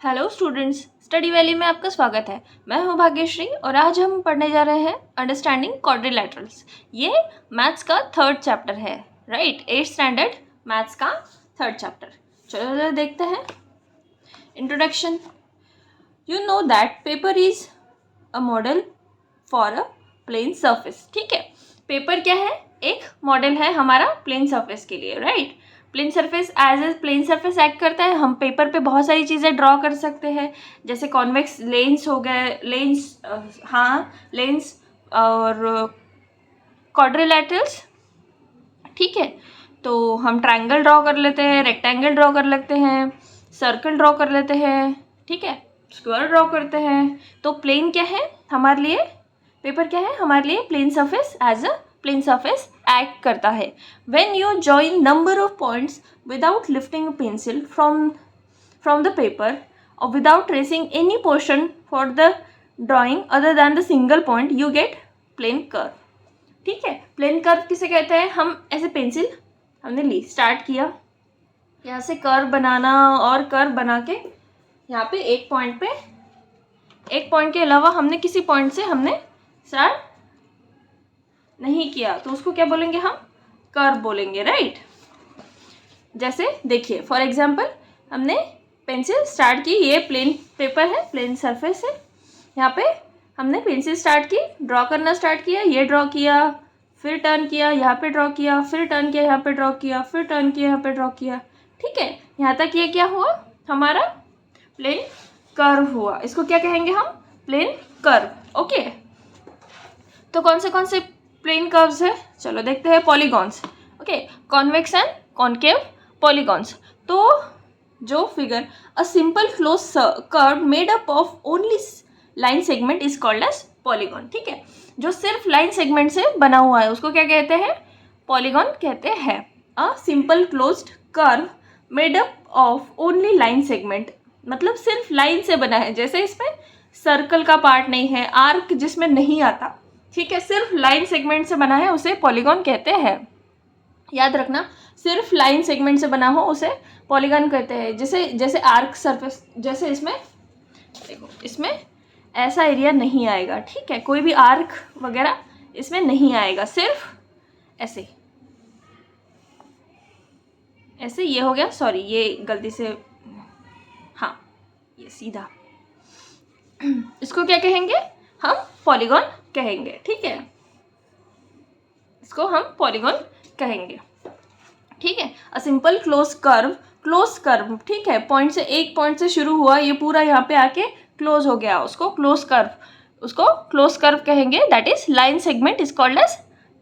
Hello students, study valley में आपका स्वागत है। मैं हूं भाग्यश्री और आज हम पढ़ने जा रहे हैं अंडरस्टैंडिंग क्वाड्रिलैटरल्स। ये मैथ्स का थर्ड चैप्टर है, राइट? 8th स्टैंडर्ड मैथ्स का थर्ड चैप्टर। चलो देखते हैं। Introduction. You know that paper is a model for a plane surface. ठीक है, पेपर क्या है? एक मॉडल है हमारा प्लेन सरफेस के लिए, right? Plane surface as a plane surface act करता है। हम पेपर पे बहुत सारी चीज़ें ड्रॉ कर सकते हैं, जैसे कॉन्वेक्स लेंस हो गए, लेंस और क्वाड्रिलैटरल्स। ठीक है, तो हम ट्रायंगल ड्रॉ कर लेते हैं, रेक्टेंगल ड्रॉ कर लेते हैं, सर्कल ड्रॉ कर लेते हैं, ठीक है, स्क्वायर ड्रॉ करते हैं। तो प्लेन क्या है हमारे लिए? पेपर क्या है हमारे लिए? Plane surface as a plane surface act करता है। When you join number of points without lifting a pencil from the paper और without tracing any portion for the drawing other than the single point, you get plane curve. ठीक है, plane curve किसे कहते हैं? हम ऐसे pencil हमने ली, start किया यहाँ से कर्व बनाना और कर्व बना के यहाँ पे एक पॉइंट के अलावा हमने किसी पॉइंट से हमने स्टार्ट नहीं किया, तो उसको क्या बोलेंगे? हम कर्व बोलेंगे, राइट? जैसे देखिए, फॉर एग्जांपल हमने पेंसिल स्टार्ट की, ये प्लेन पेपर है, प्लेन सरफेस है, यहाँ पे हमने पेंसिल स्टार्ट की, ड्रॉ करना स्टार्ट किया, ये ड्रॉ किया, फिर टर्न किया, यहाँ पे ड्रॉ किया, फिर टर्न किया, यहाँ पे ड्रॉ किया, फिर टर्न किया, यहाँ पे ड्रॉ किया। ठीक है, यहाँ तक ये क्या हुआ? हमारा प्लेन कर्व हुआ। इसको क्या कहेंगे हम? Plane curve. ओके, तो कौन से प्लेन कर्व्स है? चलो देखते हैं। Polygons, okay, convex and concave polygons. तो जो figure a simple close curve made up of only line segment is called as polygon. ठीक है, जो सिर्फ लाइन सेगमेंट से बना हुआ है उसको क्या कहते हैं? पॉलीगॉन कहते हैं। A simple closed curve made up of only line segment, मतलब सिर्फ लाइन से बना है, जैसे इसमें सर्कल का पार्ट नहीं है, आर्क जिसमें नहीं आता, ठीक है, सिर्फ लाइन सेगमेंट से बना है, उसे पॉलीगॉन कहते हैं। याद रखना, सिर्फ लाइन सेगमेंट से बना हो उसे पॉलीगॉन कहते हैं। जैसे आर्क सरफेस, जैसे इसमें देखो, इसमें ऐसा एरिया नहीं आएगा, ठीक है, कोई भी आर्क वगैरह इसमें नहीं आएगा, सिर्फ ऐसे ऐसे। ये हो गया, सॉरी ये गलती से, हाँ ये सीधा, इसको क्या कहेंगे? हम पॉलीगॉन कहेंगे। ठीक है, इसको हम पॉलीगॉन कहेंगे। ठीक है, अ सिंपल क्लोज कर्व, ठीक है, पॉइंट से, एक पॉइंट से शुरू हुआ, ये पूरा यहाँ पे आके क्लोज हो गया, उसको क्लोज कर्व कहेंगे। That is line segment is called as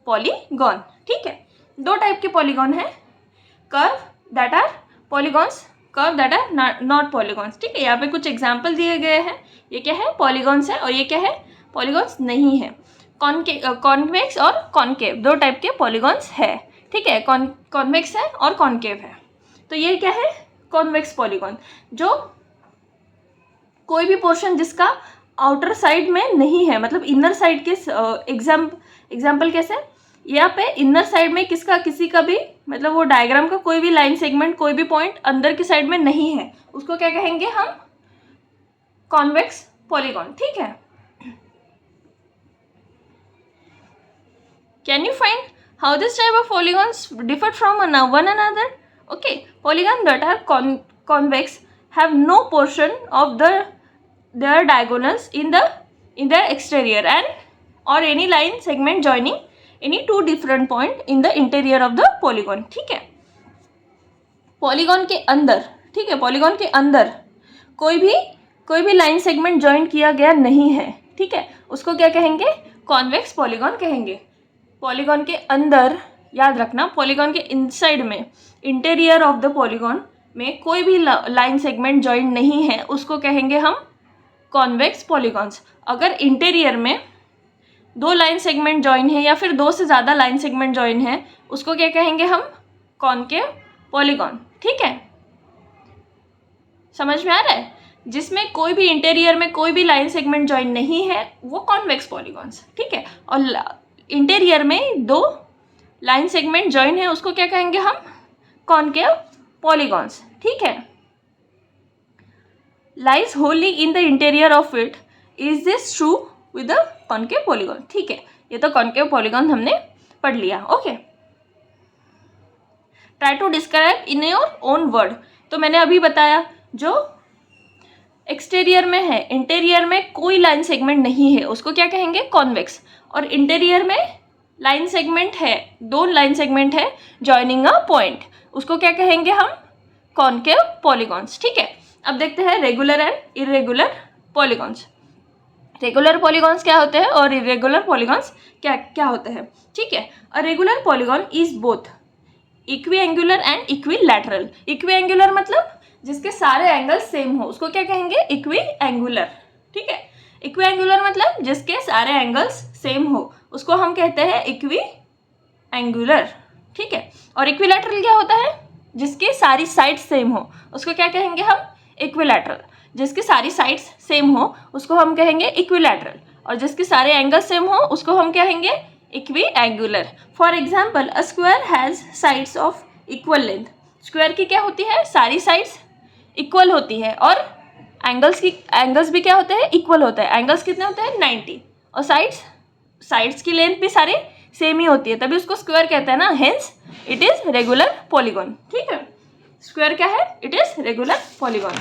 polygon. ठीक है, दो टाइप के पॉलीगॉन है, curve that are polygons, curve that are not polygons. ठीक है, यहाँ पे कुछ एग्जाम्पल दिए गए हैं। ये क्या है? पॉलीगॉन्स है, और ये क्या है? पॉलीगॉन्स नहीं है। कॉन्वेक्स और कॉन्केव, दो टाइप के पॉलीगॉन्स है। ठीक है, कॉन्वेक्स है और कॉन्केव है। तो ये क्या है? कॉन्वेक्स पॉलीगॉन, जो कोई भी पोर्शन जिसका आउटर साइड में नहीं है, मतलब इनर साइड के, एग्जाम्पल कैसे? यहाँ पे इनर साइड में किसी का भी, मतलब वो डायग्राम का कोई भी लाइन सेगमेंट, कोई भी पॉइंट अंदर की साइड में नहीं है, उसको क्या कहेंगे हम? Convex polygon. ठीक है, can you find how this type of polygons differ from one another? Okay, polygons that are convex have no portion of their diagonals in their exterior and or any line segment joining any two different point in the interior of the polygon. ठीक है, polygon के अंदर, ठीक है, polygon के अंदर कोई भी लाइन सेगमेंट ज्वाइन किया गया नहीं है, ठीक है, उसको क्या कहेंगे? कॉन्वेक्स पॉलीगॉन कहेंगे। पॉलीगॉन के अंदर, याद रखना, पॉलीगॉन के इनसाइड में, इंटीरियर ऑफ द पॉलीगॉन में कोई भी लाइन सेगमेंट ज्वाइन नहीं है, उसको कहेंगे हम कॉन्वेक्स पॉलीगॉन्स। अगर इंटीरियर में दो लाइन सेगमेंट ज्वाइन है या फिर दो से ज़्यादा लाइन सेगमेंट ज्वाइन है, उसको क्या कहेंगे हम? Concave polygon. ठीक है, समझ में आ रहा है? जिसमें कोई भी इंटीरियर में कोई भी लाइन सेगमेंट ज्वाइन नहीं है, वो कॉन्वेक्स पॉलीगॉन्स। ठीक है, और इंटीरियर में दो लाइन सेगमेंट ज्वाइन है, उसको क्या कहेंगे हम? Concave polygons. ठीक है, lies wholly in the interior of it, is this true with the concave polygon. ठीक है, ये तो कॉन्केव पॉलीगॉन हमने पढ़ लिया। Okay, try to describe in your own word. तो मैंने अभी बताया जो एक्सटीरियर में है, इंटीरियर में कोई लाइन सेगमेंट नहीं है उसको क्या कहेंगे, कॉन्वेक्स। और इंटीरियर में लाइन सेगमेंट है, दो लाइन सेगमेंट है जॉइनिंग अ पॉइंट, उसको क्या कहेंगे हम, कॉन्केव पॉलीगॉन्स। ठीक है, अब देखते हैं regular and irregular polygons. Regular polygons क्या होते हैं और इरेगुलर पॉलीगॉन्स क्या क्या होते हैं। ठीक है, a regular polygon is both equi angular and equi lateral. Equi angular मतलब जिसके सारे एंगल सेम हो उसको क्या कहेंगे, इक्वी एंगुलर। ठीक है, इक्वी एंगुलर मतलब जिसके सारे एंगल्स सेम हो उसको हम कहते हैं इक्वी एंगुलर। ठीक है, और इक्विलैटरल क्या होता है, जिसकी सारी साइड्स सेम हो उसको क्या कहेंगे हम, इक्विलैटरल। जिसकी सारी साइड्स सेम हो उसको हम कहेंगे इक्विलैटरल, और जिसके सारे एंगल्स सेम हो उसको हम कहेंगे equi angular. For example, a square has sides of equal length. Square की क्या होती है, सारी साइड्स इक्वल होती है, और एंगल्स भी क्या होते हैं, इक्वल होते हैं। एंगल्स कितने होते हैं, 90, और साइड्स की लेंथ भी सारे सेम ही होती है, तभी उसको स्क्वायर कहते हैं ना, hence it is regular polygon. ठीक है, स्क्वायर क्या है, it is regular polygon.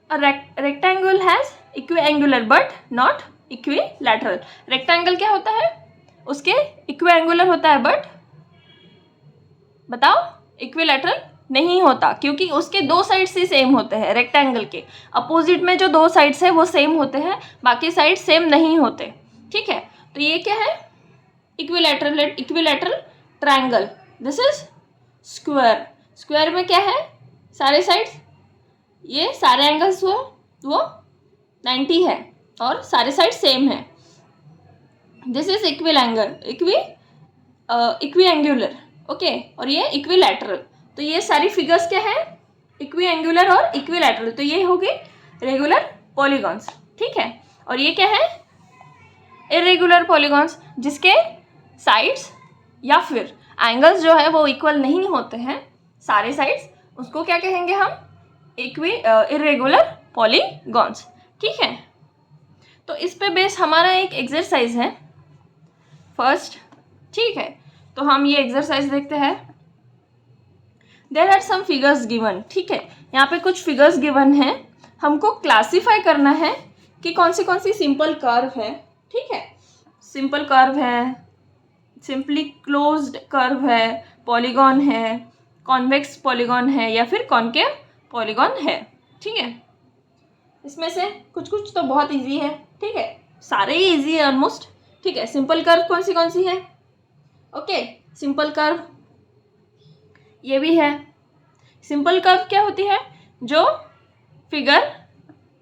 Rectangle has equiangular but not equilateral. Rectangle क्या होता है, उसके इक्विएंगुलर होता है बट बताओ इक्विलैटरल नहीं होता, क्योंकि उसके दो साइड्स ही सेम होते हैं। रेक्टेंगल के अपोजिट में जो दो साइड्स है वो सेम होते हैं, बाकी साइड सेम नहीं होते। ठीक है, तो ये क्या है, equilateral triangle. This is square. Square में क्या है, सारे साइड्स, ये सारे एंगल्स वो 90 है और सारे साइड सेम है। This is equiangular. ओके, और ये इक्विलैटरल। तो ये सारी फिगर्स क्या है, इक्विएंगुलर और इक्विलैटरल, तो ये होगी रेगुलर पॉलीगॉन्स। ठीक है, और ये क्या है, इरेगुलर पॉलीगॉन्स, जिसके साइड्स या फिर एंगल्स जो है वो इक्वल नहीं होते हैं सारे साइड्स, उसको क्या कहेंगे हम, इरेगुलर पॉलीगॉन्स। ठीक है, तो इस पे बेस हमारा एक एक्सरसाइज है फर्स्ट। ठीक है, तो हम ये एक्सरसाइज देखते हैं। There are some figures given. ठीक है, यहाँ पे कुछ फिगर्स गिवन है, हमको क्लासीफाई करना है कि कौन सी सिंपल कर्व है। ठीक है, सिंपल कर्व है, सिंपली क्लोज्ड कर्व है, पॉलीगॉन है, कॉन्वेक्स पॉलीगॉन है, या फिर कॉन्केव पॉलीगॉन है। ठीक है, इसमें से कुछ तो बहुत इजी है। ठीक है, सारे ही इजी है ऑलमोस्ट। ठीक है, सिंपल कर्व कौन सी है, ओके, सिंपल कर्व ये भी है। सिंपल कर्व क्या होती है, जो फिगर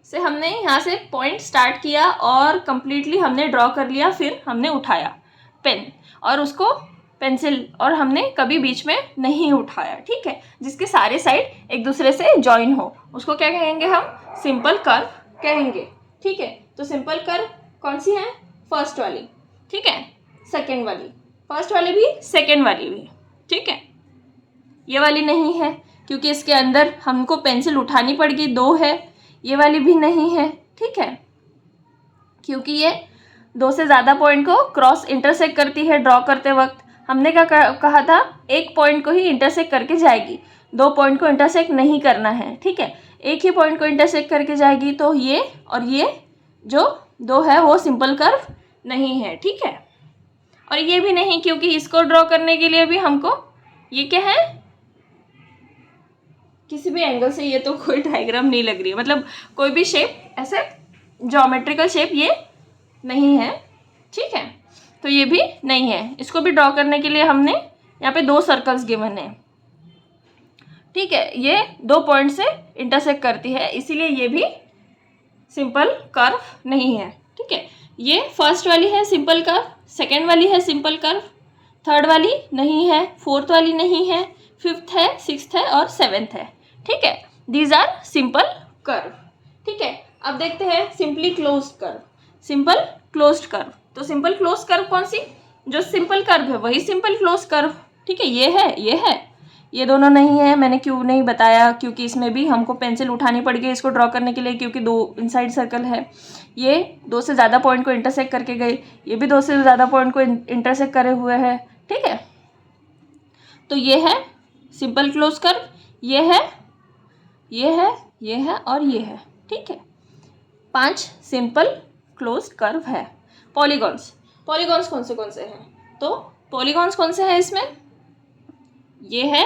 से हमने यहाँ से पॉइंट स्टार्ट किया और कंप्लीटली हमने ड्रॉ कर लिया, फिर हमने उठाया पेन और उसको पेंसिल, और हमने कभी बीच में नहीं उठाया। ठीक है, जिसके सारे साइड एक दूसरे से जॉइन हो उसको क्या कहेंगे हम, सिंपल कर्व कहेंगे। ठीक है, तो सिंपल कर्व कौन सी है, फर्स्ट वाली। ठीक है, सेकेंड वाली, फर्स्ट वाली भी सेकेंड वाली भी। ठीक है, ये वाली नहीं है क्योंकि इसके अंदर हमको पेंसिल उठानी पड़ेगी, 2 है। ये वाली भी नहीं है। ठीक है, क्योंकि ये 2 से ज़्यादा पॉइंट को क्रॉस इंटरसेक्ट करती है ड्रॉ करते वक्त। हमने क्या कहा था, एक पॉइंट को ही इंटरसेक्ट करके जाएगी, 2 पॉइंट को इंटरसेक्ट नहीं करना है। ठीक है, एक ही पॉइंट को इंटरसेक्ट करके जाएगी, तो ये और ये जो 2 है वो सिंपल कर्व नहीं है। ठीक है, और ये भी नहीं क्योंकि इसको ड्रॉ करने के लिए भी हमको ये क्या है, किसी भी एंगल से ये तो कोई डायग्राम नहीं लग रही है, मतलब कोई भी शेप ऐसे ज्योमेट्रिकल शेप ये नहीं है। ठीक है, तो ये भी नहीं है। इसको भी ड्रॉ करने के लिए हमने यहाँ पे 2 सर्कल्स गिवन है। ठीक है, ये 2 पॉइंट से इंटरसेक्ट करती है, इसीलिए ये भी सिंपल कर्व नहीं है। ठीक है, ये फर्स्ट वाली है सिंपल कर्व, सेकेंड वाली है सिंपल कर्व, थर्ड वाली नहीं है, फोर्थ वाली नहीं है, फिफ्थ है, सिक्स्थ है और सेवेंथ है। ठीक है, दीज आर सिंपल कर्व। ठीक है, अब देखते हैं simply closed curve. Simple closed curve, तो सिंपल क्लोज्ड कर्व कौन सी, जो सिंपल कर्व है वही सिंपल क्लोज्ड कर्व। ठीक है, ये है, ये दोनों नहीं है, मैंने क्यों नहीं बताया, क्योंकि इसमें भी हमको पेंसिल उठानी पड़ गई इसको ड्रॉ करने के लिए, क्योंकि 2 इनसाइड सर्कल है। ये 2 से ज़्यादा पॉइंट को इंटरसेक्ट करके गए, ये भी 2 से ज़्यादा पॉइंट को इंटरसेक्ट करे हुए हैं, ठीक है। तो ये है सिंपल क्लोज कर्व, ये है, ये है, ये है और ये है, ठीक है। 5 सिंपल क्लोज कर्व है। पॉलीगॉन्स, पॉलीगॉन्स कौन से हैं? तो पॉलीगॉन्स कौन से हैं इसमें? ये है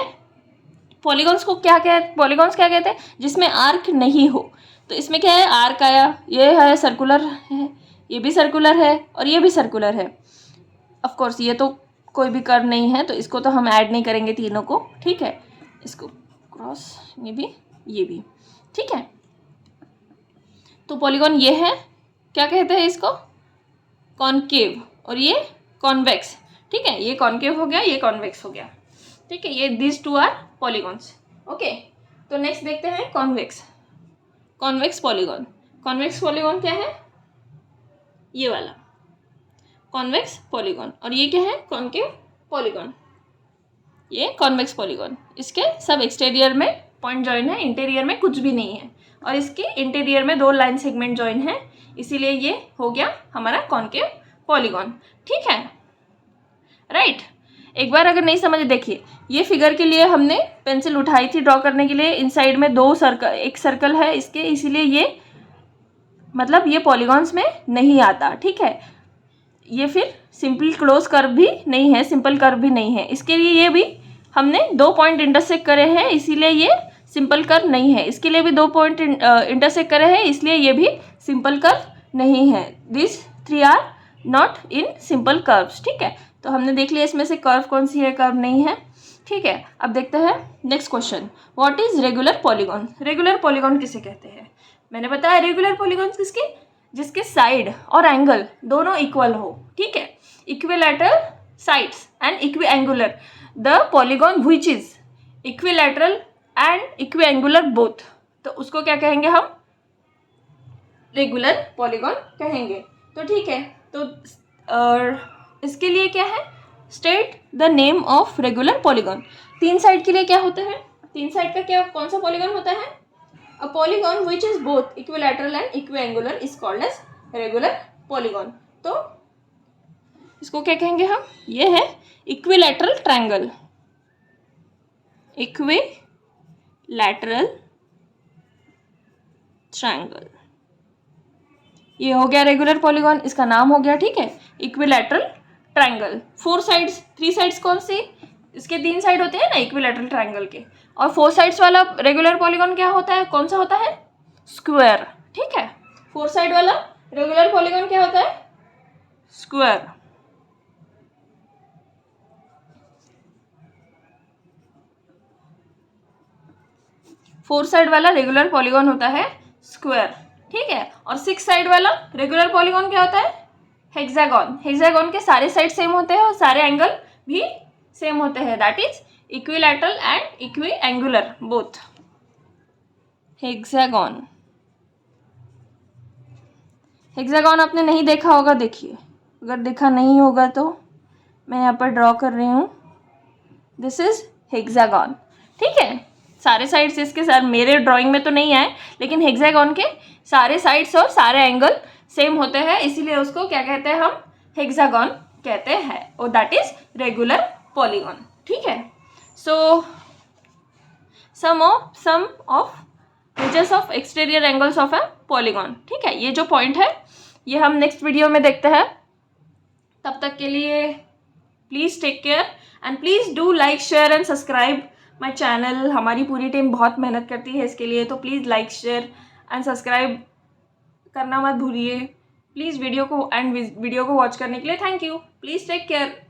पॉलीगॉन्स को क्या कहते हैं? जिसमें आर्क नहीं हो। तो इसमें क्या है, आर्क आया, ये है सर्कुलर है, ये भी सर्कुलर है और ये भी सर्कुलर है। ऑफ कोर्स ये तो कोई भी कर्व नहीं है, तो इसको तो हम ऐड नहीं करेंगे तीनों को, ठीक है। इसको क्रॉस, ये भी, ठीक है। तो पॉलीगॉन ये है, क्या कहते हैं इसको? कॉनकेव, और ये कॉन्वेक्स, ठीक है। ये कॉनकेव हो गया, ये कॉन्वेक्स हो गया, ठीक है। ये दिस 2 आर पॉलीगॉन्स, ओके। तो नेक्स्ट देखते हैं कॉन्वेक्स पॉलीगॉन। कॉन्वेक्स पॉलीगॉन क्या है? ये वाला कॉन्वेक्स पॉलीगॉन, और ये क्या है? Concave polygon. ये कॉन्वेक्स पॉलीगॉन, इसके सब एक्सटीरियर में पॉइंट जॉइन है, इंटीरियर में कुछ भी नहीं है, और इसके इंटीरियर में 2 लाइन सेगमेंट जॉइन है, इसीलिए ये हो गया हमारा कॉनकेव पॉलीगॉन, ठीक है, राइट। एक बार अगर नहीं समझ, देखिए ये फिगर के लिए हमने पेंसिल उठाई थी ड्रॉ करने के लिए, इनसाइड में 2 सर्कल, एक सर्कल है इसके, इसीलिए ये मतलब ये पॉलीगॉन्स में नहीं आता, ठीक है। ये फिर सिंपल क्लोज कर्व भी नहीं है, सिंपल कर्व भी नहीं है, इसके लिए ये भी हमने 2 पॉइंट इंटरसेक्ट करे हैं, इसीलिए ये सिंपल कर्व नहीं है। इसके लिए भी 2 पॉइंट इंटरसेक्ट करे हैं, इसलिए ये भी सिंपल कर्व नहीं है। This 3 are not in simple curves, ठीक है। तो हमने देख लिया इसमें से कर्व कौन सी है, कर्व नहीं है, ठीक है। अब देखते हैं next question, what is regular polygon? Regular polygon किसे कहते हैं? मैंने बताया रेगुलर पॉलीगॉन किसके, जिसके साइड और एंगल दोनों इक्वल हो, ठीक है। Equilateral sides and equiangular, the polygon which is equilateral and equiangular both, तो उसको क्या कहेंगे हम? रेगुलर पॉलीगॉन कहेंगे। तो ठीक है, तो इसके लिए क्या है, state the name of regular polygon. 3 side के लिए क्या होता है? 3 साइड का क्या, कौन सा पॉलीगॉन होता है? A polygon which is both equilateral and equiangular is called as regular polygon. तो इसको क्या कहेंगे हम? ये है इक्विलैटरल ट्रायंगल, इक्विलैटरल ट्रायंगल, ये हो गया रेगुलर पॉलीगॉन, इसका नाम हो गया, ठीक है, इक्विलैटरल ट्रायंगल। 4 साइड्स, 3 साइड्स कौन सी? इसके 3 साइड होते हैं ना इक्विलैटरल ट्रायंगल के, और 4 साइड्स वाला रेगुलर पॉलीगॉन क्या होता है, कौन सा होता है? स्क्वायर, ठीक है। 4 साइड वाला रेगुलर पॉलीगॉन क्या होता है? स्क्वायर। फोर साइड वाला रेगुलर पॉलीगॉन होता है स्क्वायर, ठीक है। और 6 साइड वाला रेगुलर पॉलीगॉन क्या होता है? हेक्सागॉन। हेक्सागॉन के सारे साइड सेम होते हैं और सारे एंगल भी सेम होते हैं, that is equilateral and equiangular both. Hexagon, hexagon आपने नहीं देखा होगा, देखिए, अगर देखा नहीं होगा तो मैं यहाँ पर ड्रॉ कर रही हूँ, दिस इज हेक्सागॉन, ठीक है। सारे साइड्स इसके सर मेरे ड्राइंग में तो नहीं आए, लेकिन हेक्सागॉन के सारे साइड्स और सारे एंगल सेम होते हैं, इसीलिए उसको क्या कहते हैं हम? हेक्सागॉन कहते हैं, और दैट इज रेगुलर पॉलीगॉन, ठीक है। So sum of features of exterior angles of a polygon, ठीक है। ये जो पॉइंट है ये हम नेक्स्ट वीडियो में देखते हैं। तब तक के लिए please take care and please do like, share and subscribe my channel. हमारी पूरी टीम बहुत मेहनत करती है इसके लिए, तो please like, share and subscribe करना मत भूलिए। प्लीज़ वीडियो को वॉच करने के लिए thank you. Please take care.